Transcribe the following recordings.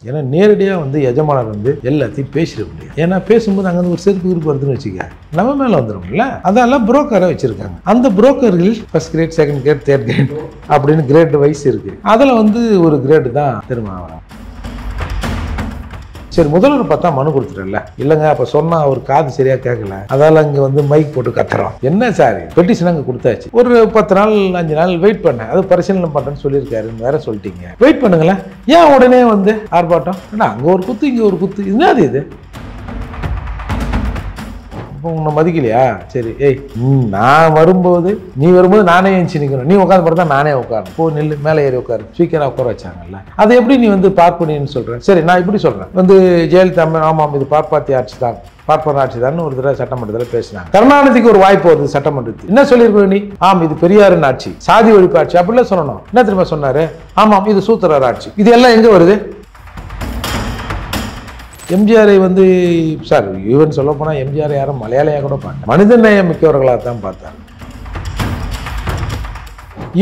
ஏன்னா நேரடியாக வந்து எஜமானர் வந்து எல்லாத்தையும் பேசிட முடியும். ஏன்னா பேசும்போது அங்கே வந்து ஒரு செருப்பு விருப்பு வருதுன்னு வச்சுக்க நம்ம மேலே வந்துடும்ல. அதெல்லாம் புரோக்கரை வச்சுருக்காங்க. அந்த புரோக்கர்கள் first grade, second grade, third grade அப்படின்னு கிரேட் வைஸ் இருக்குது. அதில் வந்து ஒரு கிரேடு தான் திருமாவளவன். சரி, முதல்வர் பார்த்தா மனு கொடுத்துட்டல. இல்லைங்க அப்போ சொன்னால் அவர் காது சரியாக கேட்கல, அதால் அங்கே வந்து மைக் போட்டு கத்துறோம். என்ன சார் பெட்டிஷன் அங்கே கொடுத்தாச்சு, ஒரு 10 நாள் 5 நாள் வெயிட் பண்ணேன், அது பரிசீலனை பண்ணுறேன்னு சொல்லியிருக்காருன்னு வேற சொல்லிட்டீங்க. வெயிட் பண்ணுங்களேன், ஏன் உடனே வந்து ஆர்ப்பாட்டம்? அங்கே ஒரு குத்து இங்கே ஒரு குத்து, என்னது இது? உன்னை மதிக்கலையா? சரி, ஏய் நான் வரும்போது நீ வரும்போது நானே எழுச்சி நிற்கணும், நீ உட்காந்து பார்த்தா நானே உட்காரணும், போ நில்லு, மேலே ஏறி உட்காரு, ஸ்பீக்கராக உட்கார வச்சாங்கல்ல. அதை எப்படி நீ வந்து பார்ப்பனின்னு சொல்கிறேன்? சரி, நான் இப்படி சொல்கிறேன், வந்து ஜெயலலிதா ஆமாம் இது பார்ப்பாத்தி ஆட்சி தான், பார்ப்பன ஆட்சி தான் ஒரு தடவை சட்டமன்றத்தில் பேசினாங்க. கருணாநிதிக்கு ஒரு வாய்ப்பு வருது சட்டமன்றத்துக்கு, என்ன சொல்லியிருக்கணும் நீ? ஆம் இது பெரியாரின் ஆட்சி, சாதி ஒழிப்பு ஆட்சி அப்படிலாம் சொல்லணும். என்ன தெரியுமா சொன்னாரு? ஆமாம் இது சூத்திரர் ஆட்சி. இது எல்லாம் எங்கே வருது? எம்ஜிஆரை வந்து சார் ஈவன் சொல்ல போனால் எம்ஜிஆர் யாரும் மலையாளியாக கூட பார்த்தாங்க, மனித நேயம் மிக்கவர்களாக தான் பார்த்தாங்க.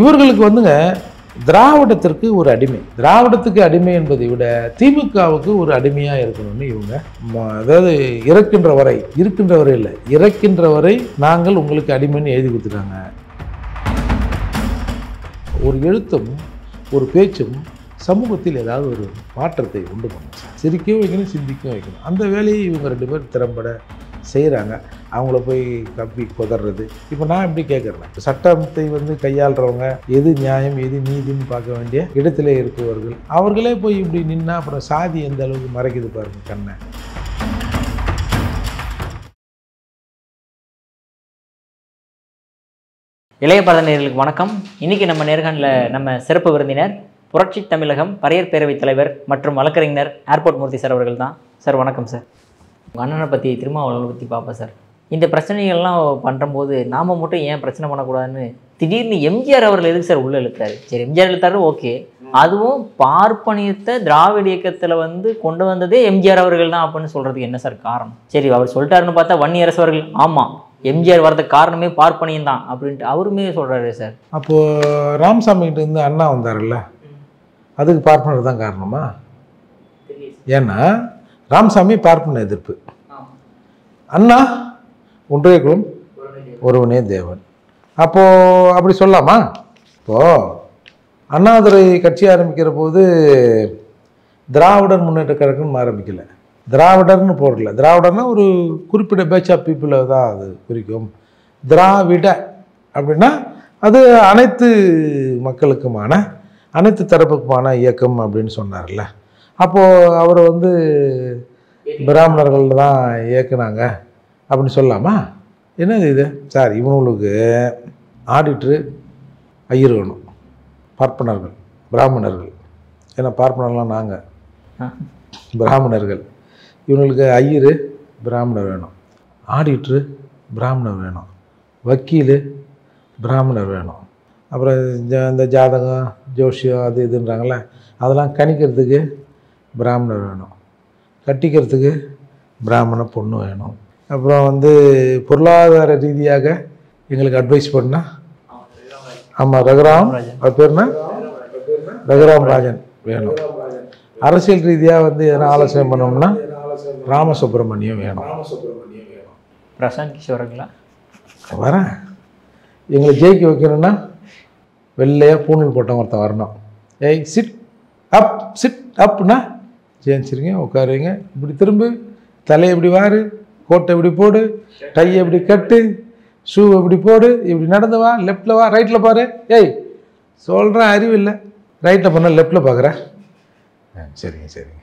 இவர்களுக்கு வந்துங்க திராவிடத்திற்கு ஒரு அடிமை, திராவிடத்துக்கு அடிமை என்பதை விட திமுகவுக்கு ஒரு அடிமையாக இருக்கணும்னு இவங்க, அதாவது இருக்கின்ற வரை இல்லை, இறக்கின்ற வரை நாங்கள் உங்களுக்கு அடிமைன்னு எழுதி கொடுத்துட்டாங்க. ஒரு எழுத்தும் ஒரு பேச்சும் சமூகத்தில் ஏதாவது ஒரு மாற்றத்தை உண்டு பண்ணும். சிரிக்கவும் வைக்கணும், சிந்திக்கவும் வைக்கணும். அந்த வேலையை இவங்க 2 பேர் திறம்பட செய்கிறாங்க. அவங்கள போய் கப்பி கொதறது. இப்போ நான் எப்படி கேட்குறேன், சட்டத்தை வந்து கையாளுறவங்க எது நியாயம் எது நீதின்னு பார்க்க வேண்டிய இடத்துல இருப்பவர்கள் அவர்களே போய் இப்படி நின்னா அப்புறம் சாதி எந்த அளவுக்கு மறைக்குது பாருங்க கண்ணை. இளைய பாரத நேயர்களுக்கு வணக்கம். இன்னைக்கு நம்ம நேர்காணல நம்ம சிறப்பு விருந்தினர் புரட்சி தமிழகம் பரையர் பேரவைத் தலைவர் மற்றும் வழக்கறிஞர் ஏர்போர்ட் மூர்த்தி சார் அவர்கள் தான். சார் வணக்கம் சார். உங்கள் அண்ணனை பற்றி திருமாவளவனை பற்றி பார்ப்பேன் சார். இந்த பிரச்சனைகள்லாம் பண்ணும்போது நாம் மட்டும் ஏன் பிரச்சனை பண்ணக்கூடாதுன்னு திடீர்னு எம்ஜிஆர் அவர்கள் எதுக்கு சார் உள்ளே இழுத்தாரு? சரி, எம்ஜிஆர் இழுத்தாரு ஓகே, அதுவும் பார்ப்பனியத்தை திராவிட இயக்கத்தில் வந்து கொண்டு வந்ததே எம்ஜிஆர் அவர்கள் தான் அப்படின்னு சொல்கிறதுக்கு என்ன சார் காரணம்? சரி, அவர் சொல்லிட்டாருன்னு பார்த்தா வன்னியரசு அவர்கள் ஆமாம் எம்ஜிஆர் வரதுக்கு காரணமே பார்ப்பனியம் தான் அப்படின்ட்டு அவருமே சொல்கிறாரு சார். அப்போது ராமசாமிகிட்ட இருந்து அண்ணா வந்தார்ல, அதுக்கு பார்ப்பனர் தான் காரணமா? ஏன்னா ராமசாமி பார்ப்பன எதிர்ப்பு, அண்ணா ஒன்றே குலம் ஒருவனே தேவன். அப்போது அப்படி சொல்லலாமா? இப்போது அண்ணாதுரை கட்சி ஆரம்பிக்கிற போது திராவிடர் முன்னேற்ற கழகம்னு ஆரம்பிக்கலை, திராவிடர்னு போடல. திராவிடர்னா ஒரு குறிப்பிட்ட பேட்ச் ஆஃப் பீப்புளை தான் அது குறிக்கும். திராவிட அப்படின்னா அது அனைத்து மக்களுக்குமான அனைத்து தரப்புக்குமான இயக்கம் அப்படின்னு சொன்னார்ல. அப்போது அவரை வந்து பிராமணர்கள் தான் இயக்குனாங்க அப்படின்னு சொல்லலாமா? என்னது இது சார்? இவங்களுக்கு ஆடிட்ரு ஐயர் வேணும், பார்ப்பனர்கள் பிராமணர்கள், ஏன்னா பார்ப்பனர்கள்லாம் நாங்கள் பிராமணர்கள், இவங்களுக்கு ஐயர் பிராமணர் வேணும், ஆடிட்ரு பிராமணர் வேணும், வக்கீல் பிராமணர் வேணும், அப்புறம் இந்த ஜாதகம் ஜோஷியம் அது இதுன்றாங்களே அதெல்லாம் கணிக்கிறதுக்கு பிராமணர் வேணும், கட்டிக்கிறதுக்கு பிராமண பொண்ணு வேணும், அப்புறம் வந்து பொருளாதார ரீதியாக எங்களுக்கு அட்வைஸ் பண்ணால் ஆமாம் ரகுராம், அது பேர்னா ரகுராம் ராஜன் வேணும், அரசியல் ரீதியாக வந்து எதனா ஆலோசனை பண்ணோம்னா ராமசுப்ரமணியம் வேணும். பிரசாந்த் கிஷோருங்களா வரேன். எங்களை ஜெயிக்க வைக்கணும்னா வெள்ளையாக பூணூல் போட்டவங்க ஒருத்தன் வரணும். ஏய் சிட் அப்னா ஜெயிச்சிருங்க, உட்காருங்க, இப்படி திரும்பு, தலையை இப்படி வாரு, கோட்டை இப்படி போடு, டையை இப்படி கட்டு, ஷூ இப்படி போடு, இப்படி நடந்து வா, லெஃப்டில் வா, ரைட்டில் பாரு. ஏய் சொல்கிறேன் அறிவு இல்லை, ரைட்டில் பண்ணால் லெஃப்டில் பார்க்குறேன். சரிங்க,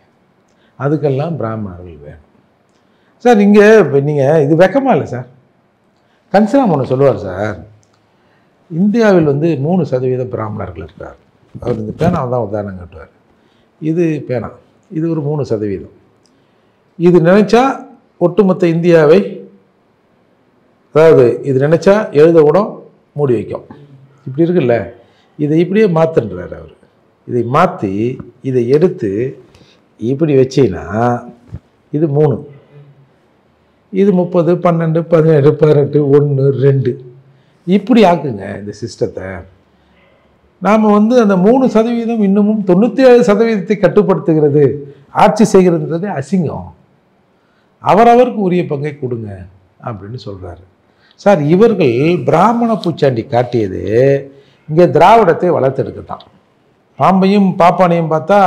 அதுக்கெல்லாம் பிராமணர்கள் வேணும் சார். இப்போ நீங்கள் இது வெக்கமாக இல்லை சார். கன்சிராம் ஒன்று சொல்லுவார் சார், இந்தியாவில் வந்து 3% பிராமணர்கள் இருக்கார். அவர் இந்த பேனாவை தான் உதாரணம் காட்டுவார். இது பேனா, இது ஒரு 3%. இது நினச்சா ஒட்டுமொத்த இந்தியாவை, அதாவது இது நினச்சா எழுத கூட மூடி வைக்கும். இப்படி இருக்குல்ல, இதை இப்படியே மாற்றுன்றார் அவர். இதை மாற்றி இதை எடுத்து இப்படி வச்சின்னா இது 3, இது 30, 12, 17, 18, 1, 2 இப்படி ஆக்குங்க இந்த சிஸ்டத்தை. நாம் வந்து அந்த 3% இன்னமும் 97% கட்டுப்படுத்துகிறது, ஆட்சி செய்கிறதுன்றதே அசிங்கம். அவரவருக்கு உரிய பங்கை கொடுங்க அப்படின்னு சொல்கிறாரு. சார், இவர்கள் பிராமண பூச்சாண்டி காட்டியது இங்கே திராவிடத்தை வளர்த்தெடுக்கத்தான். பாம்பையும் பாப்பானையும் பார்த்தா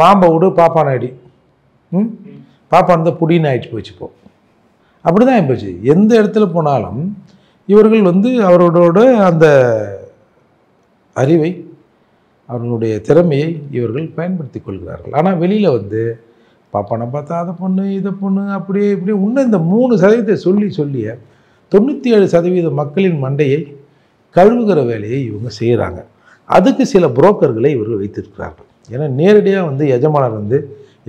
பாம்பை விடு பாப்பானை அடி, பாப்பான் தான் புடின்னு ஆயிடுச்சு போச்சுப்போ. அப்படி தான் ஆயிப்போச்சு. எந்த இடத்துல போனாலும் இவர்கள் வந்து அவர்களோட அந்த அறிவை, அவர்களுடைய திறமையை இவர்கள் பயன்படுத்தி கொள்கிறார்கள். ஆனால் வெளியில் வந்து பாப்பானை பார்த்தா அதை பொண்ணு இதை பொண்ணு அப்படியே இப்படி இன்னும் இந்த 3% சொல்லிய 97% மக்களின் மண்டையை கழுவுகிற வேலையை இவங்க செய்கிறாங்க. அதுக்கு சில புரோக்கர்களை இவர்கள் வைத்திருக்கிறார்கள். ஏன்னா நேரடியாக வந்து எஜமானர் வந்து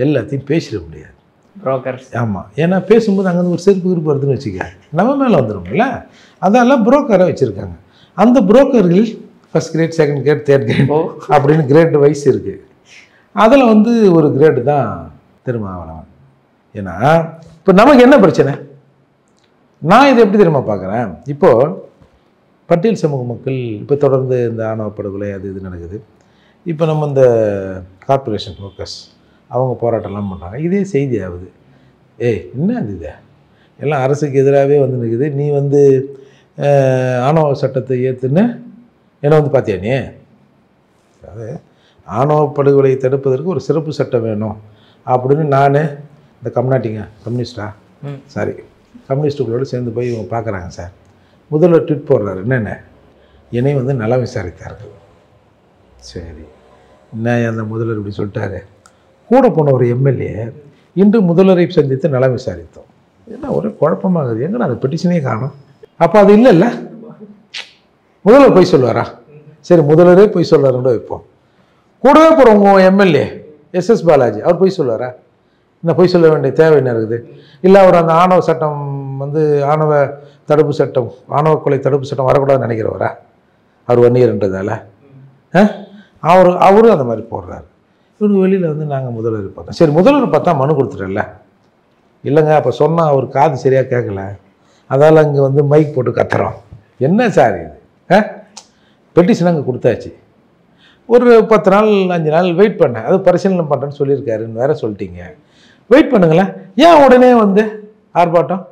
எல்லாத்தையும் பேசிட முடியாது. புரோக்கர்ஸ். ஆமாம், ஏன்னா பேசும்போது அங்கேருந்து ஒரு செருப்பு கிருப்பு வருதுன்னு வச்சுக்க, நம்ம மேலே வந்துடும்ல. அதெல்லாம் புரோக்கரை வச்சுருக்காங்க. அந்த புரோக்கர்கள் first grade, second grade, third grade அப்படின்னு கிரேட் வைஸ் இருக்குது. அதில் வந்து ஒரு கிரேடு தான் திருமாவளவன். ஏன்னா இப்போ நமக்கு என்ன பிரச்சனை, நான் இதை எப்படி தெரியுமா பார்க்குறேன். இப்போது பட்டியல் சமூக மக்கள் இப்போ தொடர்ந்து இந்த ஆணவ படுகொலை அது இது நடக்குது. இப்போ நம்ம இந்த கார்பரேஷன் ஒர்க்கர்ஸ் அவங்க போராட்டம்லாம் பண்ணுறாங்க. இதே செய்தி ஆகுது. ஏய், என்ன இது எல்லாம் அரசுக்கு எதிராகவே வந்து நிற்குது, நீ வந்து ஆணவ சட்டத்தை ஏற்றுன்னு என்ன வந்து பார்த்தியா நீ? அதாவது ஆணவ படுகொலை தடுப்பதற்கு ஒரு சிறப்பு சட்டம் வேணும் அப்படின்னு நான் இந்த கம்யூனிஸ்டா சாரி கம்யூனிஸ்டுகளோடு சேர்ந்து போய் இவங்க பார்க்குறாங்க சார். முதல்வர் ட்வீட் போடுறாரு, என்னென்ன என்னை வந்து நலம் விசாரித்தார்கள். சரி, என்ன அந்த முதல்வர் இப்படி சொல்லிட்டாரு. கூட போன ஒரு எம்எல்ஏ இன்று முதல்வரை சந்தித்து நலம் விசாரித்தோம். என்ன ஒரே குழப்பமாகுது, எங்கன்னா அந்த பெட்டிஷனே காணும். அப்போ அது இல்லைல்ல, முதல்வர் போய் சொல்லுவாரா? சரி, முதல்வரே போய் சொல்லுவாருன்னு வைப்போம். கூடவே போகிறவங்க எம்எல்ஏ எஸ்எஸ் பாலாஜி அவர் போய் சொல்லுவாரா? என்ன போய் சொல்ல வேண்டிய தேவை என்ன இருக்குது? இல்லை அவர் அந்த ஆணவ சட்டம் வந்து ஆணவ தடுப்பு சட்டம், ஆணவ கொலை தடுப்பு சட்டம் வரக்கூடாதுன்னு நினைக்கிறவரா? அவர் வன்னியர்ன்றதால அவரும் அந்த மாதிரி போடுறாரு. இவருக்கு வெளியில் வந்து நாங்கள் முதல்வர் பார்த்தோம். சரி, முதல்வர் பார்த்தா மனு கொடுத்துட்டல. இல்லைங்க, அப்போ சொன்னால் அவர் காது சரியாக கேட்கல, அதால் அங்கே வந்து மைக் போட்டு கத்துறோம். என்ன சார் இது? பெட்டிஷன் அங்கே கொடுத்தாச்சு. ஒரு 10 நாள் 5 நாள் வெயிட் பண்ணேன். அது பரிசீலனை பண்ணுறேன்னு சொல்லியிருக்காருன்னு வேற சொல்லிட்டீங்க. வெயிட் பண்ணுங்களேன். ஏன் உடனே வந்து ஆர்ப்பாட்டம்?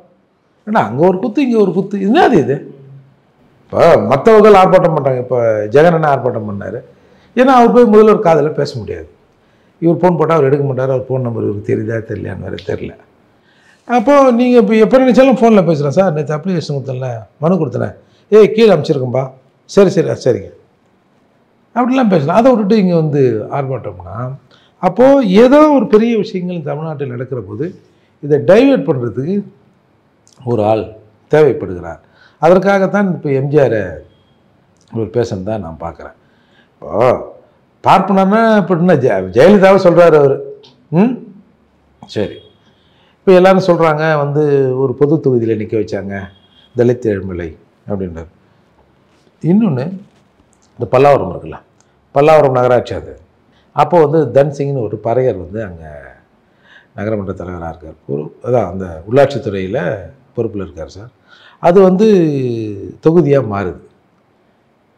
ஏன்னா அங்கே ஒரு குத்து இங்கே ஒரு குத்து, என்னது இது? இப்போ மற்றவர்கள் ஆர்ப்பாட்டம் பண்ணுறாங்க. இப்போ ஜெகன் ஆர்ப்பாட்டம் பண்ணார். ஏன்னா அவர் போய் முதல்வர் காதில் பேச முடியாது. இவர் ஃபோன் போட்டால் அவர் எடுக்க மாட்டார். அவர் ஃபோன் நம்பர் இவருக்கு தெரியுதா தெரியலையான்னு வேறு தெரில. அப்போது நீங்கள் இப்போ எப்போ நினச்சாலும் ஃபோனில் பேசுகிறேன். சார், நேற்று அப்ளிகேஷன் கொடுத்தேன்ல, மனு கொடுத்தேன், ஏய் கீழே அனுப்பிச்சிருக்கேன்பா, சரி சரிங்க அப்படிலாம் பேசலாம். அதை விட்டுட்டு இங்கே வந்து ஆர்ப்பாட்டம்னா, அப்போது ஏதோ ஒரு பெரிய விஷயங்கள் தமிழ்நாட்டில் நடக்கிற போது இதை டைவெர்ட் பண்ணுறதுக்கு ஒரு ஆள் தேவைப்படுகிறார். அதற்காகத்தான் இப்போ எம்ஜிஆரை ஒரு பேசணும் தான் நான் பார்க்குறேன். இப்போது பார்ப்பனா இப்படின்னா ஜெயலலிதாவை சொல்கிறார் அவர். சரி, இப்போ எல்லோரும் சொல்கிறாங்க வந்து ஒரு பொது தொகுதியில் நிற்க வச்சாங்க தலித் எழுமலை அப்படின்றார். இன்னொன்று இந்த பல்லாவரம் இருக்குல்ல, பல்லாவரம் நகராட்சி, அது அப்போ வந்து தன்சிங்னு ஒரு பறையர் வந்து அங்கே நகரமன்ற தலைவராக இருக்கார். அதான் அந்த உள்ளாட்சித்துறையில் பொறுப்பில் இருக்கார் சார். அது வந்து தொகுதியாக மாறுது.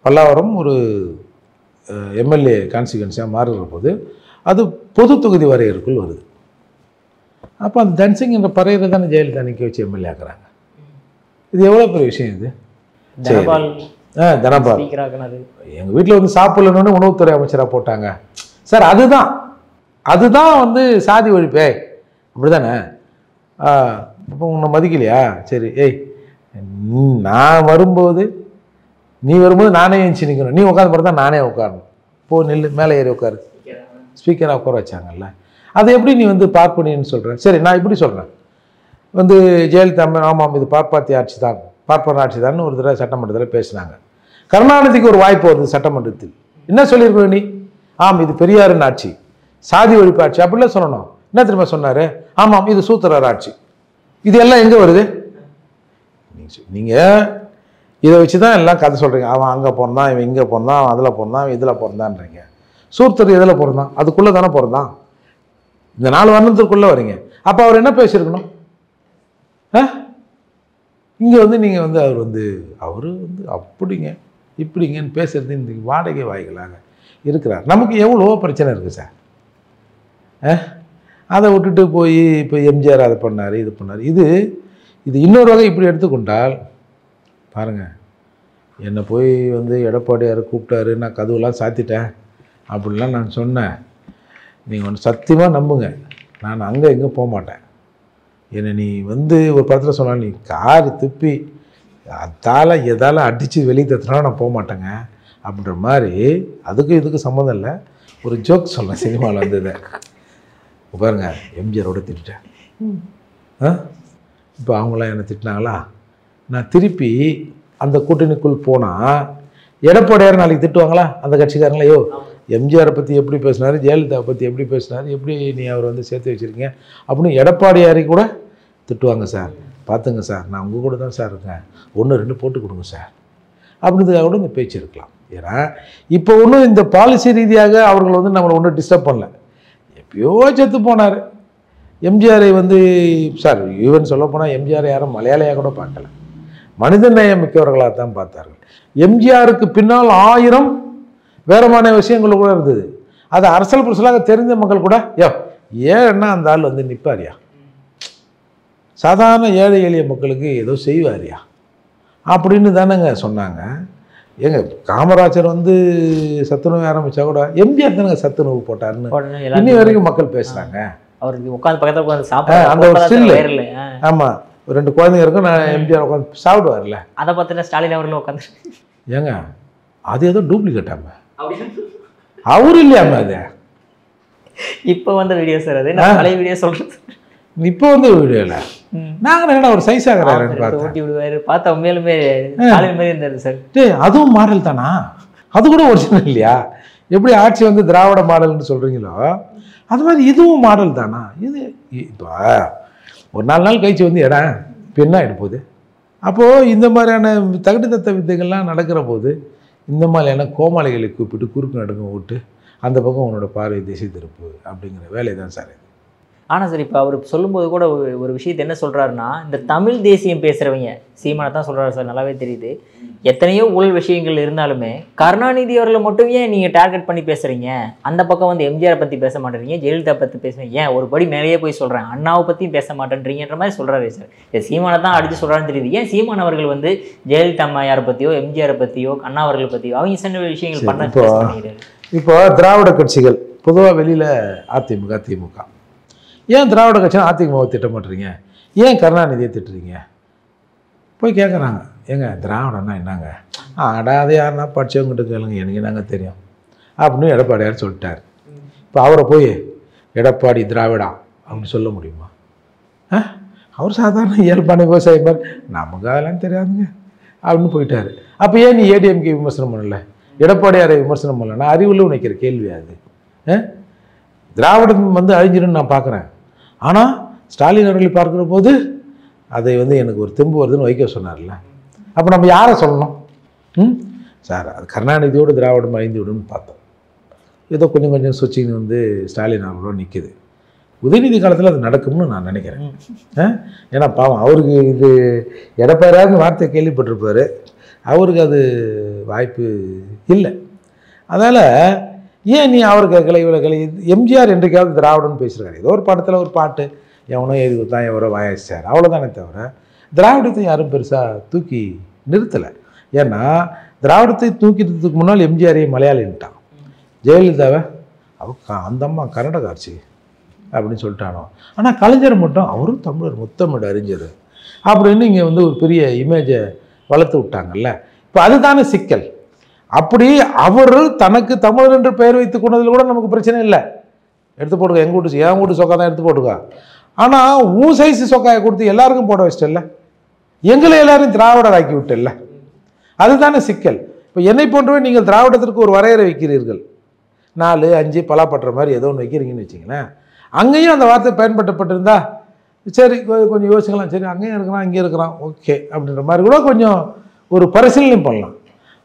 பல்லாவரம் ஒரு எம்எல்ஏ கான்ஸ்டிகுவன்சியாக மாறுகிற போது அது பொது தொகுதி வரையறுக்குள் வருது. அப்போ அந்த தன்சிங் என்ற பறையரை தானே ஜெயலலிதா நிற்க வச்சு எம்எல்ஏ ஆக்குறாங்க. இது எவ்வளோ பெரிய விஷயம் இது. தனபால் எங்கள் வீட்டில் வந்து சாப்பிடலன்னு உணவுத்துறை அமைச்சராக போட்டாங்க சார். அதுதான் வந்து சாதி ஒழிப்பே, அப்படி தானே? இப்போ உன்னை மதிக்கலையா? சரி, ஏய் நான் வரும்போது நீ வரும்போது நானே எழுந்துச்சு நிற்கணும், நீ உட்காந்து பார்த்தா நானே உட்காரணும், போ நெல் மேலே ஏறி உட்காரு, ஸ்பீக்கராக உட்கார வச்சாங்கல்ல. அதை எப்படி நீ வந்து பார்ப்பனின்னு சொல்கிறேன்? சரி, நான் இப்படி சொல்கிறேன் வந்து ஜெயலலிதா ஆமாம் இது பார்ப்பாத்தி ஆட்சி தான், பார்ப்பன ஆட்சி தான் ஒரு தடவை சட்டமன்றத்தில் பேசினாங்க. கருணாநிதிக்கு ஒரு வாய்ப்பு வருது சட்டமன்றத்தில். என்ன சொல்லியிருக்கணும் நீ? ஆம் இது பெரியாரின் ஆட்சி, சாதி ஒழிப்பு ஆட்சி அப்படிலாம் சொல்லணும். என்ன திரும்ப சொன்னார்? ஆமாம் இது சூத்திரர் ஆட்சி. இது எல்லாம் எங்கே வருது? நீங்கள் இதை வச்சு தான் எல்லாம் கதை சொல்கிறீங்க. அவன் அங்கே பிறந்தான், இவன் இங்கே பிறந்தான், அவன் அதில் பிறந்தான், அவன் இதில் பிறந்தான்றீங்க. சூத்திரர் எதில் பிறந்தான்? அதுக்குள்ளே தானே பிறந்தான். இந்த 4 வருடத்துக்குள்ளே வரீங்க. அப்போ அவர் என்ன பேசியிருக்கணும்? இங்கே வந்து நீங்கள் வந்து அவர் வந்து அப்படிங்க இப்படிங்கன்னு பேசுறது இன்றைக்கி வாடகை வாய்களாக இருக்கிறார். நமக்கு எவ்வளோ பிரச்சனை இருக்குது சார். அதை விட்டுட்டு போய் இப்போ எம்ஜிஆர் அதை பண்ணார், இது பண்ணார். இது இன்னொரு வகை இப்படி எடுத்துக்கொண்டால் பாருங்கள், என்னை போய் வந்து எடப்பாடியார் கூப்பிட்டாரு, நான் கதவுலாம் சாத்திட்டேன் அப்படின்லாம் நான் சொன்னேன். நீங்கள் ஒன்று சத்தியமாக நம்புங்க, நான் அங்கே எங்கே போக மாட்டேன். என்னை நீ வந்து ஒரு படத்தில் சொன்னால் நீ கார் துப்பி அதால் எதால் அடித்து வெளியே தத்துனா நான் போக மாட்டேங்க அப்படின்ற மாதிரி. அதுக்கும் இதுக்கு சம்மந்தம் இல்லை, ஒரு ஜோக் சொல்கிறேன் சினிமாவில் வந்தது. பாருங்க, எம்ஜிஆரோட திட்டேன். இப்போ அவங்களாம் என்னை திட்டினாங்களா, நான் திருப்பி அந்த கூட்டணிக்குள் போனால் எடப்பாடியார் நாளைக்கு திட்டுவாங்களா அந்த கட்சிக்காரங்களையோ? எம்ஜிஆரை பற்றி எப்படி பேசினார், ஜெயலலிதாவை பற்றி எப்படி பேசினார், எப்படி நீ அவர் வந்து சேர்த்து வச்சுருக்கீங்க அப்படின்னு எடப்பாடியாரை கூட திட்டுவாங்க சார். பார்த்துங்க சார், நான் உங்கள் கூட தான் சார் இருக்கேன், 1-2 போட்டு கொடுங்க சார் அப்படின்றதுக்காக கூட இந்த பேச்சு இருக்கலாம். ஏன்னா இப்போ ஒன்றும் இந்த பாலிசி ரீதியாக அவர்கள் வந்து நம்மளை ஒன்றும் டிஸ்டர்ப் பண்ணல. எப்பயோ செத்து போனார் எம்ஜிஆரை வந்து சார். ஈவன் சொல்ல போனால் எம்ஜிஆர் யாரும் மலையாளியாக கூட பார்க்கல, மனிதநேயம் மிக்கவர்களாக தான் பார்த்தார்கள். எம்ஜிஆருக்கு பின்னால் 1000 வேறமான விஷயங்கள் கூட இருந்தது. அது அரசியல் புரசலாக தெரிஞ்ச மக்கள் கூட ஏன்னா அந்த ஆள் வந்து நிற்பாரியா, சாதாரண ஏழை எளிய மக்களுக்கு ஏதோ செய்வாரியா அப்படின்னு தானேங்க சொன்னாங்க. ஏங்க காமராஜர் வந்து சத்துணவு ஆரம்பித்தா கூட எம்ஜிஆர் தானேங்க சத்துணவு போட்டாருன்னு இன்னி வரைக்கும் மக்கள் பேசுகிறாங்க. அவருக்கு உட்காந்து பக்கத்தில் உட்காந்து சாப்பிட அந்த ஒரு ஸ்டில். ஆமாம், 2 குழந்தைங்க இருக்கும், நான் எம்ஜிஆர் உட்காந்து சாப்பிடுவார்ல. அதை பார்த்துட்டு ஸ்டாலின் அவர்களும் உட்காந்து ஏங்க அது ஏதோ டூப்ளிகேட்டாம அவரு இல்லையாம அது இப்போ வந்த வீடியோ சார். அது பழைய வீடியோ சொல்கிறது. இப்போ வந்து வீடியோவில் நாங்கள் என்ன ஒரு சைஸ் ஆகிறாருன்னு ஓட்டி விடுவார். பார்த்தா உண்மையிலுமே ஸ்டாலின் மாதிரி இருந்தார் சார். அதுவும் மாடல் தானா? அது கூட ஒரிஜினல் இல்லையா? எப்படி ஆட்சி வந்து திராவிட மாடல்னு சொல்கிறீங்களோ அது மாதிரி இதுவும் மாடல் தானா? இது இப்போ ஒரு 4 நாள் கழிச்சு வந்து இடம் இப்போ என்ன ஆகிட்டு போகுது? அப்போது இந்த மாதிரியான தகுட்டு தத்த வித்தைகள்லாம் நடக்கிற போது இந்த மாதிரியான கோமாளிகளை கூப்பிட்டு குறுக்கு நடுங்க விட்டு அந்த பக்கம் உன்னோட பார்வை திசை திருப்பு அப்படிங்கிற வேலை தான் சார் இது. ஆனால் சார், இப்போ அவர் சொல்லும்போது கூட ஒரு விஷயத்தை என்ன சொல்கிறாருன்னா, இந்த தமிழ் தேசியம் பேசுகிறவங்க சீமானை தான் சொல்கிறாரு சார், நல்லாவே தெரியுது. எத்தனையோ ஊழல் விஷயங்கள் இருந்தாலுமே கருணாநிதி அவர்களை மட்டும் ஏன் நீங்கள் டார்கெட் பண்ணி பேசுகிறீங்க? அந்த பக்கம் வந்து எம்ஜிஆரை பற்றி பேச மாட்டேறீங்க, ஜெயலலிதா பற்றி பேசுகிறீங்க, ஏன் ஒரு படி மேலேயே போய் சொல்கிறேன் அண்ணாவை பற்றியும் பேச மாட்டேன்றீங்கன்ற மாதிரி சொல்கிறாரு சார். இது சீமானை தான் அடித்து சொல்கிறான்னு தெரியுது. ஏன் சீமான் அவர்கள் வந்து ஜெயலலிதா அம்மையாரை பற்றியோ எம்ஜிஆரை பற்றியோ அண்ணா அவர்களை பற்றியோ அவங்க சின்ன விஷயங்கள் பண்ண இப்போ திராவிட கட்சிகள் பொதுவாக வெளியில் அதிமுக திமுக, ஏன் திராவிட கட்சியை அதிமுகவை திட்ட மாட்டுறீங்க, ஏன் கருணாநிதியை திட்டுறீங்க போய் கேட்குறாங்க. ஏங்க திராவிடன்னா என்னங்க? அது யாருன்னா படித்தவங்ககிட்ட கேளுங்க, எனக்கு என்னங்க தெரியும் அப்படின்னு எடப்பாடியார் சொல்லிட்டார். இப்போ அவரை போய் எடப்பாடி திராவிடா அப்படின்னு சொல்ல முடியுமா? அவர் சாதாரண இயல்பான விவசாயி மாதிரி, நமக்கு அதெல்லாம் தெரியாதுங்க அப்படின்னு போயிட்டார். அப்போ ஏன் நீ ஏடிஎம்கே விமர்சனம் பண்ணல, எடப்பாடியாரை விமர்சனம் பண்ணலன்னா அறிவுள்ள நினைக்கிற கேள்வி அது. திராவிடம் வந்து அழிஞ்சிடுன்னு நான் பார்க்குறேன், ஆனால் ஸ்டாலின் அவர்களை பார்க்குற போது அதை வந்து எனக்கு ஒரு தெம்பு வருதுன்னு வைக்க சொன்னார்ல. அப்போ நம்ம யாரை சொல்லணும்? சார் அது கருணாநிதியோடு திராவிடம் அழிந்து விடுன்னு பார்த்தோம். ஏதோ கொஞ்சம் கொஞ்சம் சுவிட்சிங் வந்து ஸ்டாலின் அவர்களோட நிற்கிது. உதயநிதி காலத்தில் அது நடக்கும்னு நான் நினைக்கிறேன். ஏன்னா பாவம் அவருக்கு இது எடப்பாடியாருன்னு வார்த்தை கேள்விப்பட்டிருப்பார், அவருக்கு அது வாய்ப்பு இல்லை. அதனால் ஏன் நீ அவர் கேட்கல இவ்வளோ கலை? எம்ஜிஆர் என்றைக்காவது திராவிடம்னு பேசுகிறாரு, ஏதோ ஒரு படத்தில் ஒரு பாட்டு எவனோ எழுதி கொடுத்தான் எவரோ வாயாச்சார், அவ்வளோதானே தவிர திராவிடத்தை யாரும் பெருசாக தூக்கி நிறுத்தலை. ஏன்னா திராவிடத்தை தூக்கிட்டதுக்கு முன்னால் எம்ஜிஆரையும் மலையாளின்ட்டான், ஜெயலலிதாவை அவ அந்த அம்மா கன்னடகாட்சி அப்படின்னு சொல்லிட்டானோ. ஆனால் கலைஞர் மட்டும் அவரும் தமிழர் முத்தமிழ் அறிஞர் அப்படின்னு இங்கே வந்து ஒரு பெரிய இமேஜை வளர்த்து விட்டாங்கல்ல. இப்போ அதுதானே சிக்கல். அப்படி அவர் தனக்கு தமிழர் என்று பெயர் வைத்து கொண்டதில் கூட நமக்கு பிரச்சனை இல்லை, எடுத்து போட்டுக்கா, என் வீட்டு சொக்கா தான் எடுத்து போட்டுக்கா. ஆனால் சைஸு சொக்காயை கொடுத்து எல்லாருக்கும் போட வச்சிட்டல, எங்களை எல்லாரும் திராவிடர் ஆக்கி விட்டல, அதுதானே சிக்கல். இப்போ என்னை போன்றவே நீங்கள் திராவிடத்திற்கு ஒரு வரையறை வைக்கிறீர்கள், 4, 5 பலாப்பற்ற மாதிரி ஏதோ ஒன்று வைக்கிறீங்கன்னு வச்சிங்களேன். அங்கேயும் அந்த வார்த்தை பயன்படுத்தப்பட்டிருந்தா சரி கொஞ்சம் யோசிக்கலாம், சரி அங்கேயும் இருக்கிறான் இங்கே இருக்கிறான் ஓகே அப்படின்ற மாதிரி கூட கொஞ்சம் ஒரு பரிசீலனை பண்ணலாம்.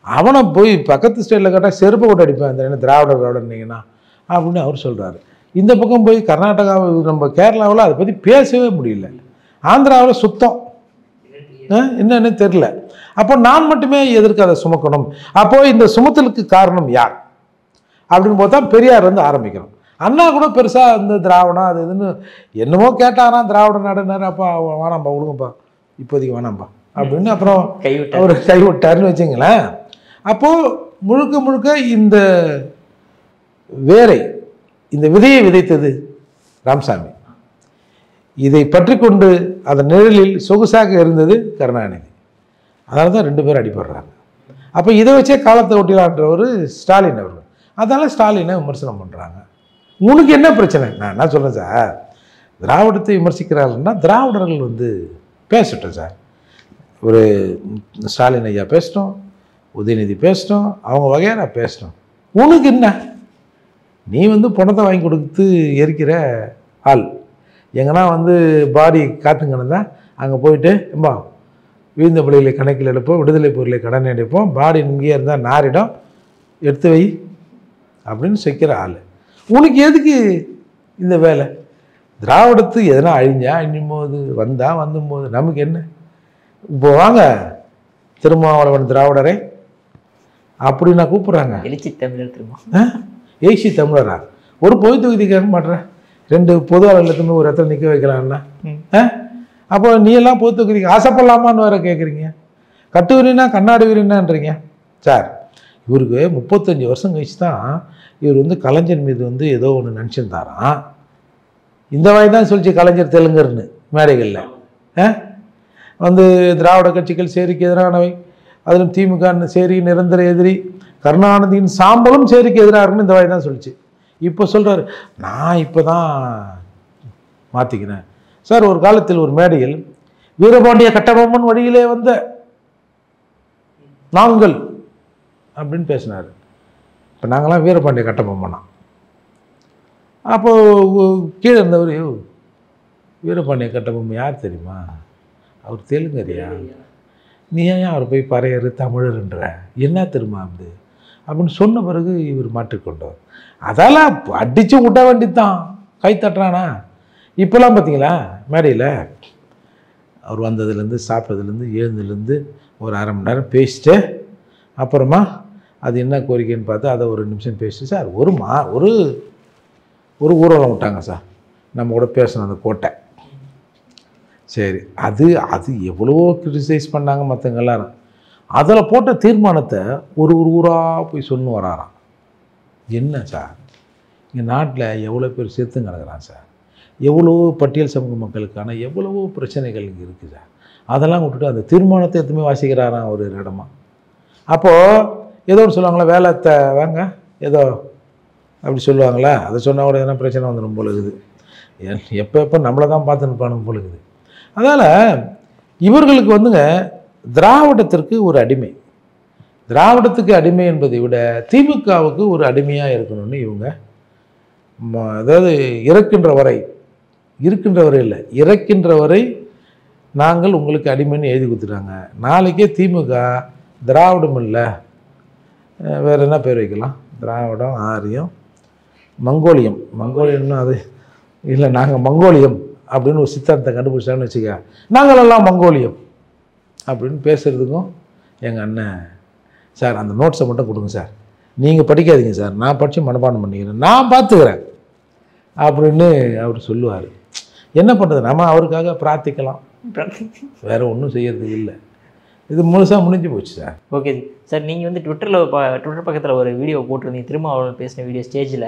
அவனை போய் பக்கத்து ஸ்டேட்டில் கேட்டால் செருப்பை கொண்டு அடிப்பேன் அந்த என்ன திராவிடர்னீங்கன்னா அப்படின்னு அவர் சொல்கிறாரு. இந்த பக்கம் போய் கர்நாடகாவில் நம்ம கேரளாவில் அதை பற்றி பேசவே முடியல, ஆந்திராவில் சுத்தம் என்னன்னு தெரியல. அப்போ நான் மட்டுமே எதற்கு அதை சுமக்கணும்? அப்போ இந்த சுமத்தலுக்கு காரணம் யார் அப்படின்னு பார்த்தா பெரியார் வந்து ஆரம்பிக்கிறோம். அண்ணா கூட பெருசாக இந்த திராவிடம் அது இதுன்னு என்னமோ கேட்டாராம், திராவிட நாடுனாரு. அப்பா வேணாம்பா விடுங்கப்பா, இப்போதைக்கு வேணாம்பா அப்படின்னு அப்புறம் அவர் கைவிட்டாருன்னு வச்சுங்களேன். அப்போது முழுக்க முழுக்க இந்த வேரை, இந்த விதையை விதைத்தது ராமசாமி. இதை பற்றி கொண்டு அதன் நிழலில் சொகுசாக இருந்தது கருணாநிதி. அதனால தான் 2 பேரும் அடிபடுறாங்க. அப்போ இதை வச்சே காலத்தை ஒட்டிலான்றவர் ஸ்டாலின் அவர்கள். அதனால் ஸ்டாலினை விமர்சனம் பண்ணுறாங்க. உனக்கு என்ன பிரச்சனை? நான் என்ன சொல்கிறேன் சார், திராவிடத்தை விமர்சிக்கிறார்கள்னா திராவிடர்கள் வந்து பேசட்டும் சார். ஒரு ஸ்டாலின் ஐயா பேசட்டும், உதயநிதி பேசட்டும், அவங்க வகையாக பேசட்டும். உனக்கு என்ன? நீ வந்து பணத்தை வாங்கி கொடுத்து எரிக்கிற ஆள். எங்கன்னா வந்து பாடி காத்துங்கன்னு தான் அங்கே போயிட்டு எம்பா வீழ்ந்த பிள்ளைகளை கணக்கில் எடுப்போம், விடுதலை பொருளை கடன் எடுப்போம், பாடி இங்கேயே இருந்தால் நாரிடம் எடுத்து வை அப்படின்னு செய்கிற ஆள். உனக்கு எதுக்கு இந்த வேலை? திராவிடத்து எதனா அழிஞ்சா அழிஞ்சும் போது வந்தும்போது நமக்கு என்ன? இப்போ வாங்க திருமாவளவன் திராவிடரை அப்படி நான் கூப்பிட்றாங்க. எழுச்சி தமிழர் திரும்ப எழுச்சி தமிழரா? ஒரு பொது தொகுதி கேட்க மாட்டேறேன். 2 பொது அலுவலகத்துமே ஒரு இடத்துல நிற்க வைக்கலாம்னா அப்போ நீ எல்லாம் பொது தொகுதிக்கு ஆசைப்படலாமான்னு வேற கேட்குறீங்க. கட்டு வீரனா கண்ணாடி வீரனான்றீங்க சார். இவருக்கு 35 வருஷம் கழிச்சு தான் இவர் வந்து கலைஞர் மீது வந்து ஏதோ ஒன்று நினச்சிருந்தாராம். இந்த வாய் தான் சொல்லிச்சு கலைஞர் தெலுங்கர்னு மேடைகளில். வந்து திராவிட கட்சிகள் சேரிக்கு எதிரானவை, அதிலும் திமுக சேரி நிரந்தர எதிரி, கருணாநிதியின் சாம்பலும் சேரிக்கு எதிராக இருக்குன்னு இந்த வாய் தான் சொல்லிச்சு. இப்போ சொல்கிறாரு நான் இப்போ தான் மாற்றிக்கினேன் சார். ஒரு காலத்தில் ஒரு மேடையில் வீரபாண்டிய கட்டபொம்மன் வழியிலே வந்த நாங்கள் அப்படின்னு பேசினார். இப்போ நாங்களாம் வீரபாண்டிய கட்டபொம்மனா? அப்போது கீழே இருந்தவர் வீரபாண்டிய கட்டபொம்மன் யார் தெரியுமா? அவர் தெலுங்கரியா? நீ ஏன் அவர் போய் பறையறு தமிழர்ன்ற என்ன தெரியுமா அது அப்படின்னு சொன்ன பிறகு இவர் மாற்றிக்கொண்டவர். அதெல்லாம் அடித்து விட்ட வேண்டித்தான். கை தட்டுறானா? இப்போலாம் பார்த்தீங்களா மேடையில் அவர் வந்ததுலேருந்து சாப்பிட்டதுலேருந்து எழுந்ததுலேருந்து ஒரு அரை மணி நேரம் பேசிட்டு அப்புறமா அது என்ன கோரிக்கைன்னு பார்த்து அதை ஒரு நிமிஷம் பேசிட்டு சார் ஒரு ஊர்வலம் விட்டாங்க சார், நம்ம கூட பேசணும் அந்த கோட்டை. சரி, அது எவ்வளவோ கிரிட்டிசைஸ் பண்ணாங்க மற்றவங்க எல்லாரும். அதில் போட்ட தீர்மானத்தை ஒரு ஊராக போய் சொன்னு வராராம். என்ன சார், இங்கே நாட்டில் எவ்வளோ பேர் செத்து கிடக்குறான் சார், எவ்வளோ பட்டியல் சமூக மக்களுக்கான எவ்வளவோ பிரச்சனைகள் இங்கே இருக்குது சார். அதெல்லாம் விட்டுட்டு அந்த தீர்மானத்தை எதுவுமே வாசிக்கிறாராம் ஒரு இடமா. அப்போது ஏதோ ஒன்று சொல்லுவாங்களா, வேலைத்தை வாங்க ஏதோ அப்படி சொல்லுவாங்களா, அதை சொன்னால் கூட எதனா பிரச்சனை வந்துடும் போல இருக்குது. எப்போ நம்மளை தான் பார்த்துன்னு இருப்பானுங்க போல இருக்குது. அதனால் இவர்களுக்கு வந்துங்க திராவிடத்திற்கு ஒரு அடிமை, திராவிடத்துக்கு அடிமை என்பதை விட திமுகவுக்கு ஒரு அடிமையாக இருக்கணும்னு இவங்க அதாவது இறக்கின்ற வரை நாங்கள் உங்களுக்கு அடிமைன்னு எழுதி கொடுத்துட்டாங்க. நாளைக்கே திமுக திராவிடம் இல்லை வேறு என்ன பேர் வைக்கலாம், திராவிடம் ஆரியம் மங்கோலியம்னா அது இல்லை, நாங்கள் மங்கோலியம் அப்படின்னு ஒரு சித்தாந்தத்தை கண்டுபிடிச்சான்னு வச்சுக்க, நாங்களெல்லாம் மங்கோலியம் அப்படின்னு பேசுகிறதுக்கும் எங்கள் அண்ணன் சார் அந்த நோட்ஸை மட்டும் கொடுங்க சார், நீங்கள் படிக்காதீங்க சார், நான் படித்து மனப்பாடம் பண்ணிக்கிறேன், நான் பார்த்துக்கிறேன் அப்படின்னு அவர் சொல்லுவார். என்ன பண்ணுறது, நம்ம அவருக்காக பிரார்த்திக்கலாம், வேறு ஒன்றும் செய்யறதுக்கு இல்லை. இது முழுசாக முடிஞ்சு போச்சு சார். ஓகே சார், நீங்கள் வந்து ட்விட்டர் பக்கத்தில் ஒரு வீடியோ போட்டிருந்தீங்க, திருமாவளவன் பேசின வீடியோ ஸ்டேஜில்.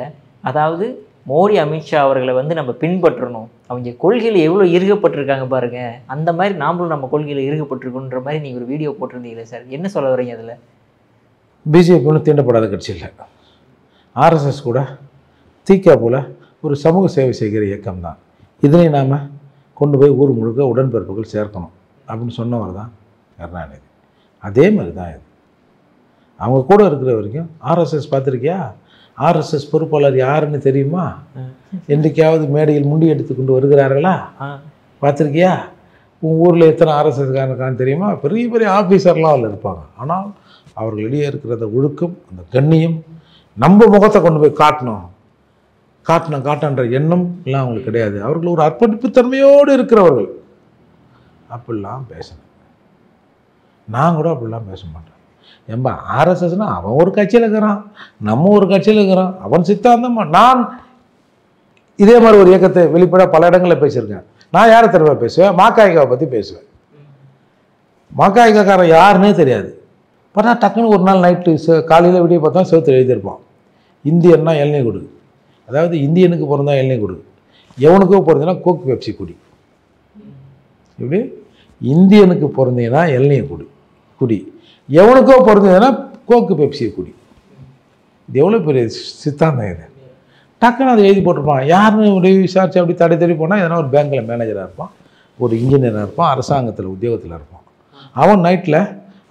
அதாவது மோடி அமித்ஷா அவர்களை வந்து நம்ம பின்பற்றணும், அவங்க கொள்கையில் எவ்வளோ இறுகப்பட்டிருக்காங்க பாருங்கள், அந்த மாதிரி நாமளும் நம்ம கொள்கையில் இறுகப்பட்டிருக்கோன்ற மாதிரி நீங்கள் ஒரு வீடியோ போட்டிருந்தீங்களே சார், என்ன சொல்ல வரீங்க அதில்? பிஜேபி ஒன்றும் தீண்டப்படாத கட்சி இல்லை, ஆர்எஸ்எஸ் கூட தீக்கா போல் ஒரு சமூக சேவை செய்கிற இயக்கம் தான். இதனை நாம் கொண்டு போய் ஊர் முழுக்க உடன்பிறப்புகள் சேர்க்கணும் அப்படின்னு சொன்னவர் தான் கருணாநிதி. அதே மாதிரி தான் இது. அவங்க கூட இருக்கிற வரைக்கும் ஆர்எஸ்எஸ் பார்த்துருக்கியா, ஆர்எஸ்எஸ் பொறுப்பாளர் யாருன்னு தெரியுமா? என்றைக்காவது மேடையில் முண்டி எடுத்து கொண்டு வருகிறார்களா? பார்த்துருக்கியா? உங்கள் ஊரில் எத்தனை ஆர்எஸ்எஸ்காரனுக்கான்னு தெரியுமா? பெரிய பெரிய ஆஃபீஸர்லாம் அதில் இருப்பாங்க. ஆனால் அவர்களிடையே இருக்கிற அந்த ஒழுக்கம், அந்த கண்ணியம், நம்ம முகத்தை கொண்டு போய் காட்டணுன்ற எண்ணம் எல்லாம் அவங்களுக்கு கிடையாது. அவர்கள் ஒரு அர்ப்பணிப்பு தன்மையோடு இருக்கிறவர்கள். அப்படிலாம் பேசணும். நான் கூட அப்படிலாம் பேச மாட்டேன். ஏன்பா ஆர்எஸ்எஸ்னால் அவன் ஒரு கட்சியில் இருக்கிறான், நம்ம ஒரு கட்சியில் இருக்கிறோம், அவன் சித்தாந்தமா. நான் இதே மாதிரி ஒரு இயக்கத்தை வெளிப்பட பல இடங்களில் பேசியிருக்கேன். நான் யாரை தெரியுமா பேசுவேன்? மாக்காய்காவை பற்றி பேசுவேன். மாக்காய்காக்காரன் யாருன்னே தெரியாது. பார்த்தா டக்குன்னு ஒரு நாள் நைட்டு காலையில் விடிய பார்த்தா செவத்தில் எழுதியிருப்பான், இந்தியன்னா இளநீ கொடு. அதாவது இந்தியனுக்கு பிறந்தா இளநீ கொடு, எவனுக்கோ பிறந்தனா கோக் பெப்சி குடி. இப்படி இந்தியனுக்கு பிறந்தீங்கன்னா இளநீ குடி, எவனுக்கோ பிறந்ததுன்னா கோக்கு பெப்சியை குடி. இது எவ்வளோ பெரிய சித்தாந்தம் இது. டக்குன்னு அதை எழுதி போட்டிருப்பான். யாருன்னு உதவி விசாரிச்சு அப்படி தடை போனால் எதனா ஒரு பேங்க்கில் மேனேஜராக இருப்பான், ஒரு இன்ஜினியராக இருப்பான், அரசாங்கத்தில் உத்தியோகத்தில் இருப்பான். அவன் நைட்டில்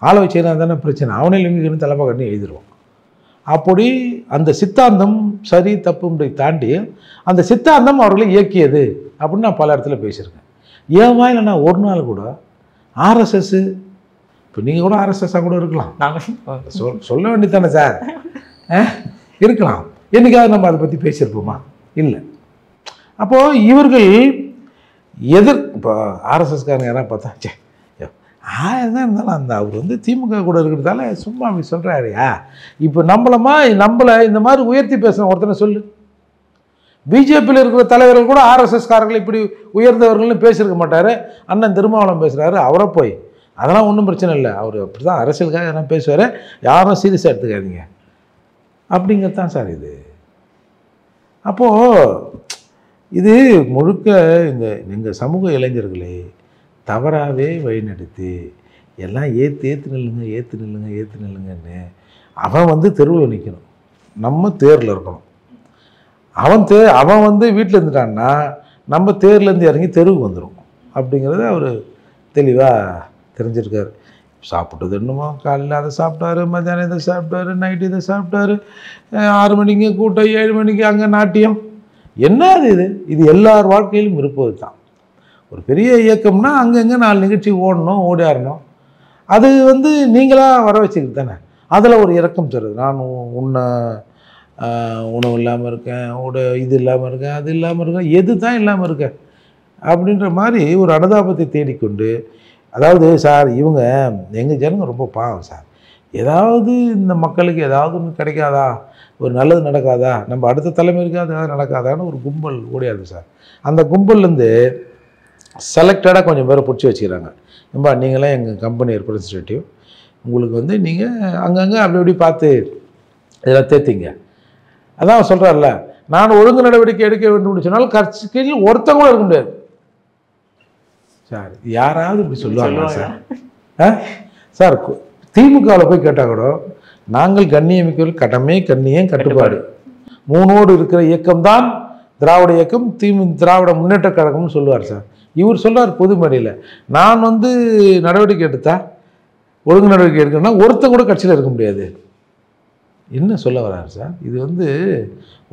ஆளை வச்சுனா தானே பிரச்சனை, அவனே லிங்கின்னு தலைமை கட்டி எழுதிடுவான். அப்படி அந்த சித்தாந்தம் சரி தப்புன்றதை தாண்டி அந்த சித்தாந்தம் அவர்களை இயக்கியது அப்படின்னு நான் பல இடத்துல பேசியிருக்கேன். ஏன் வாயில நான் ஒரு நாள் கூட ஆர்எஸ்எஸ், இப்போ நீங்கள் கூட ஆர்எஸ்எஸ்ஸாக கூட இருக்கலாம், சொல்ல வேண்டியதானே சார், இருக்கலாம். என்னைக்காவது நம்ம அதை பற்றி பேசியிருப்போமா? இல்லை. அப்போது இவர்கள் இப்போ ஆர்எஸ்எஸ்காரங்க யாராவது பார்த்தா சே தான் இருந்தாலும் அந்த அவர் வந்து திமுக கூட இருக்கிறதால சும்மா அப்படி சொல்கிறாருயா. இப்போ நம்மளை இந்த மாதிரி உயர்த்தி பேசுகிற ஒருத்தனை சொல்லு. பிஜேபியில் இருக்கிற தலைவர்கள் கூட ஆர்எஸ்எஸ்காரர்கள் இப்படி உயர்ந்தவர்கள்னு பேசியிருக்க மாட்டார். அண்ணன் திருமாவளவன் பேசுகிறாரு, அவரை போய் அதெல்லாம் ஒன்றும் பிரச்சனை இல்லை, அவர் அப்படி தான் அரசியலுக்காக எதனா பேசுவார், யாரும் சீரியஸாக எடுத்துக்காதீங்க அப்படிங்கிறது தான் சார் இது. அப்போது இது முழுக்க எங்கள் சமூக இளைஞர்களே தவறாகவே வழிநடத்தி எல்லாம் ஏற்று நில்லுங்கன்னு அவன் வந்து தெருவில் நிற்கணும், நம்ம தேரில் இருக்கணும். அவன் வந்து வீட்டில் இருந்துட்டான்னா நம்ம தேர்லேருந்து இறங்கி தெருவுக்கு வந்துடும் அப்படிங்கிறத அவர் தெளிவாக தெரிஞ்சிருக்காரு. சாப்பிட்டது என்னமோ காலையில் அதை சாப்பிட்டாரு, மத்தியானம் இதை சாப்பிட்டாரு, நைட்டு இதை சாப்பிட்டாரு, 6 மணிக்கு கூட்டம், 7 மணிக்கு அங்கே நாட்டியம். என்ன இது எல்லார் வாழ்க்கையிலும் இருப்பது தான். ஒரு பெரிய இயக்கம்னா அங்கங்கே 4 நிகழ்ச்சி ஓடியாரணும். அது வந்து நீங்களாக வர வச்சுக்கிட்டு தானே அதில் ஒரு இறக்கம் தருது. நான் உணவு இல்லாமல் இருக்கேன், இது இல்லாமல் இருக்கேன், அது இல்லாமல் இருக்கேன், எது தான் இல்லாமல் இருக்கேன் அப்படின்ற மாதிரி ஒரு அனுதாபத்தை தேடிக்கொண்டு, அதாவது சார் இவங்க எங்கள் ஜனங்க ரொம்ப பாவம் சார், ஏதாவது இந்த மக்களுக்கு ஏதாவது ஒன்று கிடைக்காதா, ஒரு நல்லது நடக்காதா, நம்ம அடுத்த தலைமுறைக்கு அது ஏதாவது நடக்காதான்னு ஒரு கும்பல் ஓடியாது சார். அந்த கும்பல்லேருந்து செலக்டடாக கொஞ்சம் பேரை பிடிச்சி வச்சுக்கிறாங்க. ஏம்பா நீங்களாம் எங்கள் கம்பெனி ரெப்ரசன்டேட்டிவ், உங்களுக்கு வந்து நீங்கள் அங்கங்கே அப்படி இப்படி பார்த்து இதெல்லாம் தேர்த்திங்க. அதான் சொல்கிறார்ல, நான் ஒழுங்கு நடவடிக்கை எடுக்க வேண்டும் சொன்னாலும் கட்சியில் ஒருத்தங்க கூட இருக்க முடியாது சார். யாராவது இப்படி சொல்லுவாங்க சார்? சார் திமுகவில் போய் கேட்டால் கூட நாங்கள் கண்ணியமிக்கவர்கள், கடமை கண்ணியம் கட்டுப்பாடு 3ஓடு இருக்கிற இயக்கம்தான் திராவிட இயக்கம், திராவிட முன்னேற்ற கழகம்னு சொல்லுவார் சார். இவர் சொல்கிறார் பொது மேடையில், நான் வந்து நடவடிக்கை எடுத்தா ஒழுங்கு நடவடிக்கை எடுக்கணும்னா ஒருத்தன் கூட கட்சியில் இருக்க முடியாது. என்ன சொல்ல வர்றாரு சார்? இது வந்து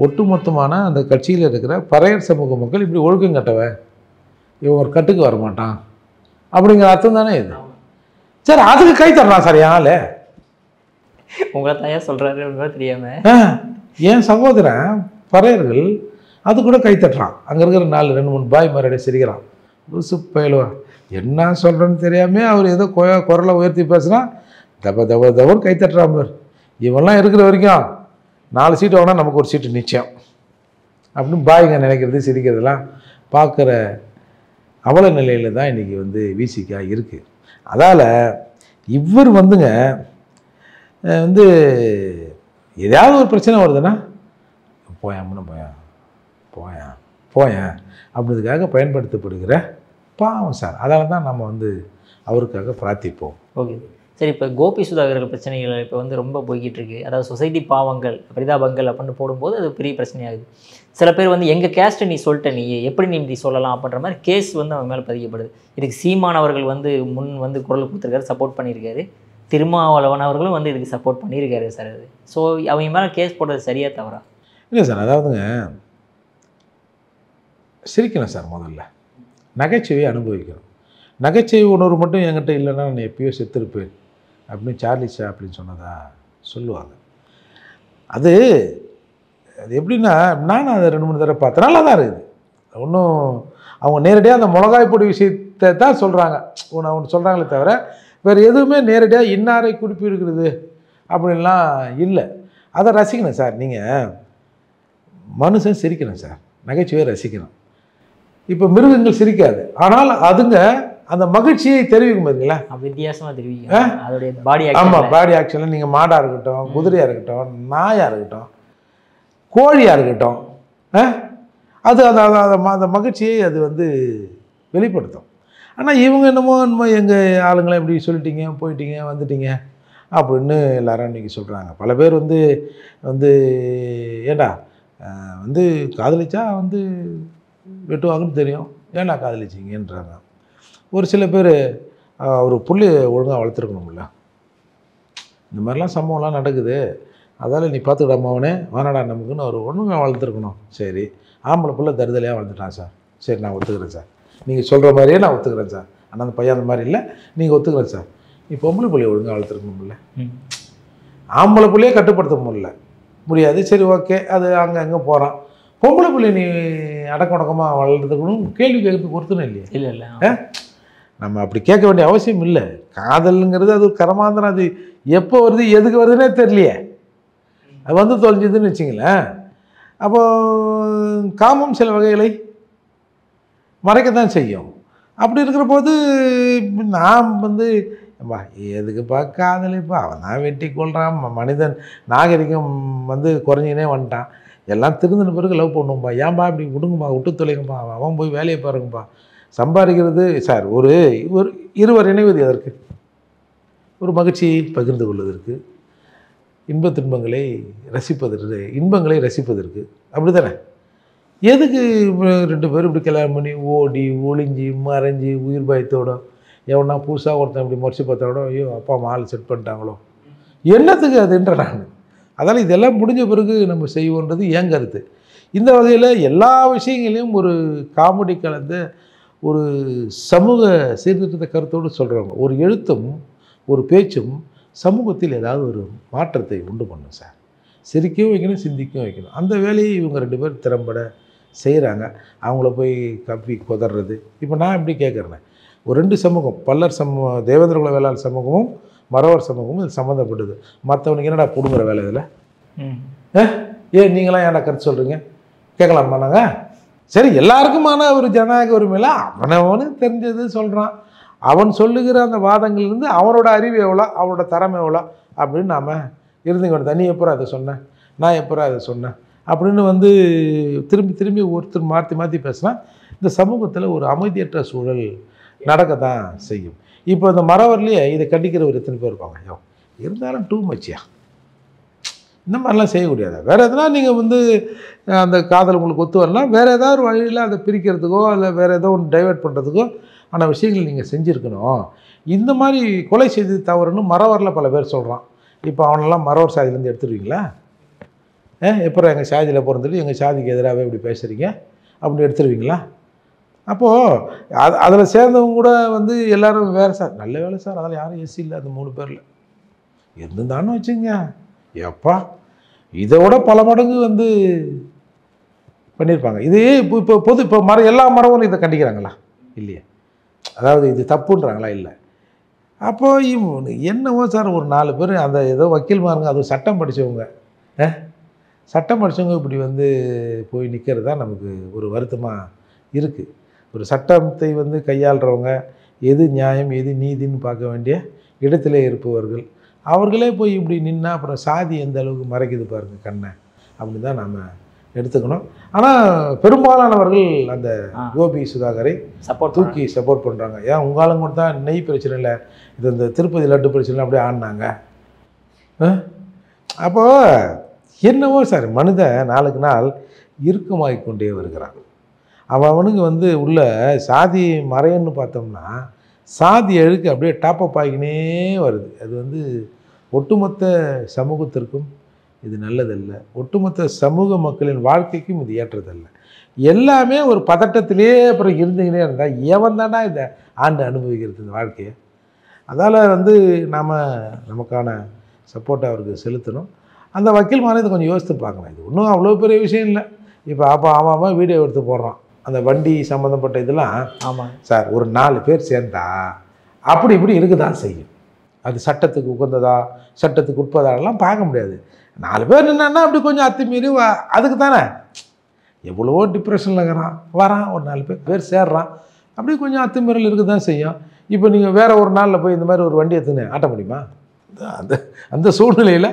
ஒட்டுமொத்தமான அந்த கட்சியில் இருக்கிற பறையர் சமூக மக்கள் இப்படி ஒழுக்கம் கட்டவன், இவன் ஒரு கட்டுக்கு வரமாட்டான் அப்படிங்கிற அர்த்தம் தானே இது சார். அதுக்கு கை தரலாம் சார் யாழ் உங்களை தான் ஏன் சொல்கிறாரு தெரியாம. என் சகோதரன் பறையர்கள் அது கூட கை தட்டுறான். அங்கே இருக்கிற 2-3 பாய் மறுபடியும் சிரிக்கிறான், லூசு பயிலுவா என்ன சொல்கிறேன்னு தெரியாமல் அவர் ஏதோ குரலை உயர்த்தி பேசுனா தவறு கை தட்டுறான் பேர். இவெல்லாம் இருக்கிற வரைக்கும் 4 சீட்டு வாங்கினா நமக்கு ஒரு சீட்டு நிச்சயம் அப்படின்னு பாய்ங்க நினைக்கிறது சிரிக்கிறதுலாம் பார்க்குற அவல நிலையில் தான் இன்றைக்கி வந்து விசிகா இருக்குது. அதால் இவர் வந்துங்க வந்து ஏதாவது ஒரு பிரச்சனை வருதுன்னா போயேன் அப்படின்றதுக்காக பயன்படுத்தப்படுகிற பாவம் சார். அதனால தான் நம்ம வந்து அவருக்காக பிரார்த்திப்போம். ஓகே சரி. இப்போ கோபி சுதாகர் பிரச்சனைகள் இப்போ வந்து ரொம்ப போய்கிட்டு இருக்கு. அதாவது சொசைட்டி பாவங்கள் பரிதாபங்கள் அப்படின்னு போடும்போது அது பெரிய பிரச்சனையாகுது. சில பேர் வந்து எங்கள் கேஸ்ட்டை நீ சொல்லிட்ட, நீ எப்படி நீ இப்படி சொல்லலாம் அப்படின்ற மாதிரி கேஸ் வந்து அவன் மேலே பதிக்கப்படுது. இதுக்கு சீமான் அவர்கள் வந்து முன் வந்து குரல் கொடுத்துருக்காரு, சப்போர்ட் பண்ணியிருக்காரு. திருமாவளவன் அவர்களும் வந்து இதுக்கு சப்போர்ட் பண்ணியிருக்காரு சார். அது ஸோ அவங்க மேலே கேஸ் போடுறது சரியாக தவறா? இல்லை சார், அதாவதுங்க சிரிக்கணும் சார். முதல்ல நகைச்சுவையை அனுபவிக்கணும். நகைச்சுவை உணர்வு மட்டும் என்கிட்ட இல்லைன்னா நான் எப்பயோ செத்துருப்பேன் அப்படின்னு சார்லி சாப்ளின் சொன்னதா சொல்லுவாங்க. அது எப்படின்னா, நானும் அதை 2-3 தடவை பார்த்தேன், நல்லா தான் இருக்குது. ஒன்றும் அவங்க நேரடியாக அந்த மிளகாய் பொடி விஷயத்தை தான் சொல்கிறாங்க, ஒன்று சொல்கிறாங்களே தவிர வேறு எதுவுமே நேரடியாக இன்னாரை குறிப்பிடுகிறது அப்படின்லாம் இல்லை. அதை ரசிக்கணும் சார். நீங்கள் மனுஷன் சிரிக்கணும் சார், நகைச்சுவையை ரசிக்கணும். இப்போ மிருகங்கள் சிரிக்காது, ஆனால் அதுங்க அந்த மகிழ்ச்சியை தெரிவிக்கும் பார்த்தீங்களா, வித்தியாசமாக தெரிவிக்கும் அதோடைய பாடி. ஆமாம், பாடி ஆக்ஷனில் நீங்கள் மாடாக இருக்கட்டும், குதிரையாக இருக்கட்டும், நாயாக இருக்கட்டும், கோழியாக இருக்கட்டும், அது அந்த மகிழ்ச்சியை அது வந்து வெளிப்படுத்தும். ஆனால் இவங்க என்னமோ எங்கள் ஆளுங்களை இப்படி சொல்லிட்டீங்க, போயிட்டீங்க, வந்துட்டீங்க அப்படின்னு எல்லாரும் இன்றைக்கி சொல்கிறாங்க. பல பேர் வந்து ஏண்டா வந்து காதலிச்சா வந்து வெட்டுவாங்கன்னு தெரியும், ஏண்டா காதலிச்சிங்கன்றாங்க. ஒரு சில பேர் ஒரு புள்ளி ஒழுங்காக வளர்த்துருக்கணும்ல, இந்த மாதிரிலாம் சம்பவம்லாம் நடக்குது, அதால் நீ பார்த்துக்கிடாம அவனே வானடா நமக்குன்னு ஒரு ஒழுங்காக வளர்த்துருக்கணும். சரி, ஆம்பளை புள்ள தருதலையாக வளர்த்துட்டான் சார், சரி நான் ஒத்துக்கிறேன் சார், நீங்கள் சொல்கிற மாதிரியே நான் ஒத்துக்கிறேன் சார், ஆனால் அந்த பையன் அந்த மாதிரி இல்லை, நீங்கள் ஒத்துக்கிறேன் சார். நீ பொம்பளை பிள்ளைய ஒழுங்காக வளர்த்துருக்கணும்ல, ஆம்பளை பிள்ளையே கட்டுப்படுத்த முடியாது. சரி ஓகே, அது அங்கே போகிறான். பொம்பளை பிள்ளை நீ அடக்கமாக வளர்த்துக்கணும் கேள்வி கேட்கறதுக்கு ஒருத்தனும் இல்லையா? இல்லை, நம்ம அப்படி கேட்க வேண்டிய அவசியம் இல்லை. காதலுங்கிறது அது கரமாந்திரம், அது எப்போ வருது எதுக்கு வருதுன்னே தெரியலையே, அது வந்து தொலைஞ்சதுன்னு வச்சிங்களேன். அப்போது காமம் சில வகைகளை மறைக்கத்தான் செய்யும். அப்படி இருக்கிற போது நான் வந்து எதுக்குப்பா காதலிப்பா, அவன் தான் வெட்டி கொள்கிறான், மனிதன் நாகரிகம் வந்து குறைஞ்சினே வந்துட்டான், எல்லாம் திருந்தின பிறகு லவ் பண்ணும்பா, ஏன்பா இப்படி விடுங்கப்பா, விட்டு தொலைங்கப்பா, அவன் போய் வேலையை பாருங்கப்பா, சம்பாதிக்கிறது சார். ஒரு இருவர் இணைவது எதற்கு? ஒரு மகிழ்ச்சியை பகிர்ந்து கொள்வதற்கு, இன்பத் துன்பங்களை ரசிப்பதற்கு, இன்பங்களை ரசிப்பதற்கு, அப்படி தானே? எதுக்கு 2 பேரும் இப்படி கல்யாணம் பண்ணி ஓடி ஒளிஞ்சி மறைஞ்சி உயிர் பயத்தோட எவனா புதுசாக ஒருத்தன் இப்படி முறைச்சி பார்த்தாவோட ஐயோ அப்பா அம்மா ஆள் செட் பண்ணிட்டாங்களோ, என்னத்துக்கு அதுன்ற நான். அதனால் இதெல்லாம் முடிஞ்ச பிறகு நம்ம செய்வோன்றது ஏன் கருத்து. இந்த வகையில் எல்லா விஷயங்களையும் ஒரு காமெடி கலந்த ஒரு சமூக சீர்திருத்த கருத்தோடு சொல்கிறவங்க. ஒரு எழுத்தும் ஒரு பேச்சும் சமூகத்தில் ஏதாவது ஒரு மாற்றத்தை உண்டு பண்ணும் சார். சிரிக்கவும் வைக்கணும், சிந்திக்கவும் வைக்கணும். அந்த வேலையை இவங்க 2 பேர் திறம்பட செய்கிறாங்க. அவங்கள போய் கப்பி கொதறது. இப்போ நான் எப்படி கேட்குறேன், ஒரு 2 சமூகம், பல்லர் சமூகம், தேவேந்திர குல வேளாளர் சமூகமும் மறவர் சமூகமும் இது சம்மந்தப்பட்டது. மற்றவனுக்கு என்னடா கொடுங்குற வேலை இதில்? ஏன் நீங்களாம் ஏன்டா கருத்து சொல்கிறீங்க கேட்கலாமா நாங்கள்? சரி, எல்லாருக்குமான ஒரு ஜனநாயக உரிமையில் அவனவனுக்கு தெரிஞ்சது சொல்கிறான். அவன் சொல்லுகிற அந்த வாதங்கள்லேருந்து அவனோட அறிவு எவ்வளோ, அவனோட தரம் எவ்வளோ அப்படின்னு நாம் இருந்துங்க. நீ எப்போ அதை சொன்னேன், நான் எப்போ அதை சொன்னேன் அப்படின்னு வந்து திரும்பி திரும்பி ஒருத்தர் மாற்றி மாற்றி பேசினா இந்த சமூகத்தில் ஒரு அமைதியற்ற சூழல் நடக்க தான் செய்யும். இப்போ இந்த மறவர்லேயே இதை கண்டிக்கிற ஒரு எத்தனை பேர் இருப்பாங்க. ஐயோ இருந்தாலும் டூ மச்சியா, இந்த மாதிரிலாம் செய்யக்கூடாது. வேறு எதுனா நீங்கள் வந்து அந்த காதல் உங்களுக்கு ஒத்து வரலாம், வேறு ஏதாவது ஒரு வழியில் அதை பிரிக்கிறதுக்கோ இல்லை வேறு ஏதோ ஒன்று டைவெர்ட் பண்ணுறதுக்கோ ஆன விஷயங்கள் நீங்கள் செஞ்சுருக்கணும். இந்த மாதிரி கொலை செய்து தவறுன்னு மறவரில் பல பேர் சொல்கிறான். இப்போ அவனெல்லாம் மறவர் சாதியிலேருந்து எடுத்துருவீங்களா? எப்போ எங்கள் சாதியில் பிறந்துட்டு எங்கள் சாதிக்கு எதிராகவே இப்படி பேசுகிறீங்க அப்படி எடுத்துருவீங்களா? அப்போது அதில் சேர்ந்தவங்க கூட வந்து எல்லோரும் வேறு சார், நல்ல வேலை சார், அதில் யாரும் எஸ்சி இல்லை, அந்த 3 பேரில் இருந்துதானு வச்சுங்க. எப்பா இதை விட பல மடங்கு வந்து பண்ணியிருப்பாங்க. இது இப்போ எல்லா மரமும் இதை கண்டிக்கிறாங்களா? இல்லையே. அதாவது இது தப்புன்றாங்களா? இல்லை. அப்போது என்னவோ சார், ஒரு 4 பேர் அந்த ஏதோ வக்கீல் மாருங்க, அதுவும் சட்டம் படித்தவங்க, சட்டம் படித்தவங்க இப்படி வந்து போய் நிற்கிறது தான் நமக்கு ஒரு வருத்தமாக இருக்குது. ஒரு சட்டத்தை வந்து கையாளுறவங்க, எது நியாயம் எது நீதின்னு பார்க்க வேண்டிய இடத்துல இருப்பவர்கள், அவர்களே போய் இப்படி நின்னா அப்புறம் சாதி எந்த அளவுக்கு மறைக்குது பாருங்கள் கண்ணை, அப்படி தான் நாம் எடுத்துக்கணும். ஆனால் பெரும்பாலானவர்கள் அந்த கோபி சுதாகரை தூக்கி சப்போர்ட் பண்ணுறாங்க. ஏன் உங்காலும் கூட தான் நெய் பிரச்சனை இல்லை, இது இந்த திருப்பதி லட்டு பிரச்சனை அப்படியே ஆடினாங்க. அப்போது என்னவோ சார், மனிதன் நாளுக்கு நாள் இறுக்கமாகி கொண்டே வருகிறான். அவனுக்கு வந்து உள்ள சாதி மறையன்னு பார்த்தோம்னா சாதி அழுக்கு அப்படியே டாப்அப் ஆகினே வருது. அது வந்து ஒட்டுமொத்த சமூகத்திற்கும் இது நல்லதல்ல, ஒட்டுமொத்த சமூக மக்களின் வாழ்க்கைக்கும் இது ஏற்றதல்ல. எல்லாமே ஒரு பதட்டத்திலே அப்புறம் இருந்துக்கினே இருந்தால் எவன் தானா இந்த ஆண்டு அனுபவிக்கிறது இந்த வாழ்க்கையை? அதால் வந்து நாம் நமக்கான சப்போர்ட்டை அவருக்கு செலுத்தணும். அந்த வக்கீல் மாதிரி இதை கொஞ்சம் யோசித்து பார்க்கணும். இது ஒன்றும் அவ்வளோ பெரிய விஷயம் இல்லை. இப்போ அவன் வீடியோ எடுத்து போடுறான், அந்த வண்டி சம்மந்தப்பட்ட இதெல்லாம். ஆமாம் சார், ஒரு 4 பேர் சேர்ந்தா அப்படி இப்படி இருக்க தான் செய்யும். அது சட்டத்துக்கு உகந்ததா, சட்டத்துக்கு உட்பதாலாம் பார்க்க முடியாது. 4 பேர் நின்னா அப்படி கொஞ்சம் அத்துமீறி அதுக்கு தானே எவ்வளவோ டிப்ரெஷனில் இருக்கிறான், வரான், ஒரு 4 பேர் சேர்றான், அப்படி கொஞ்சம் அத்துமீறல் இருக்க தான் செய்யும். இப்போ நீங்கள் வேறு ஒரு நாளில் போய் இந்த மாதிரி ஒரு வண்டி எடுத்துன்னு ஆட்ட முடியுமா? அந்த அந்த சூழ்நிலையில்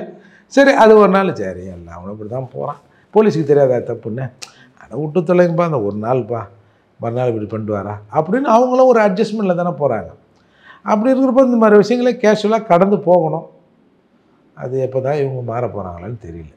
சரி அது ஒரு நாள் சரி எல்லாம் அவனை இப்படி தான் போகிறான், போலீஸுக்கு தெரியாதா தப்புன்னு, அதை விட்டு தொலைங்கப்பா, அந்த ஒரு நாள்ப்பா, மறுநாள் இப்படி பண்ணிட்டு வரா அப்படின்னு அவங்களும் ஒரு அட்ஜஸ்ட்மெண்ட்டில் தானே போகிறாங்க. அப்படி இருக்கிறப்போ இந்த மாதிரி விஷயங்களே கேஷுவலாக கடந்து போகணும். அது எப்போ தான் இவங்க மாற போகிறாங்களான்னு தெரியல.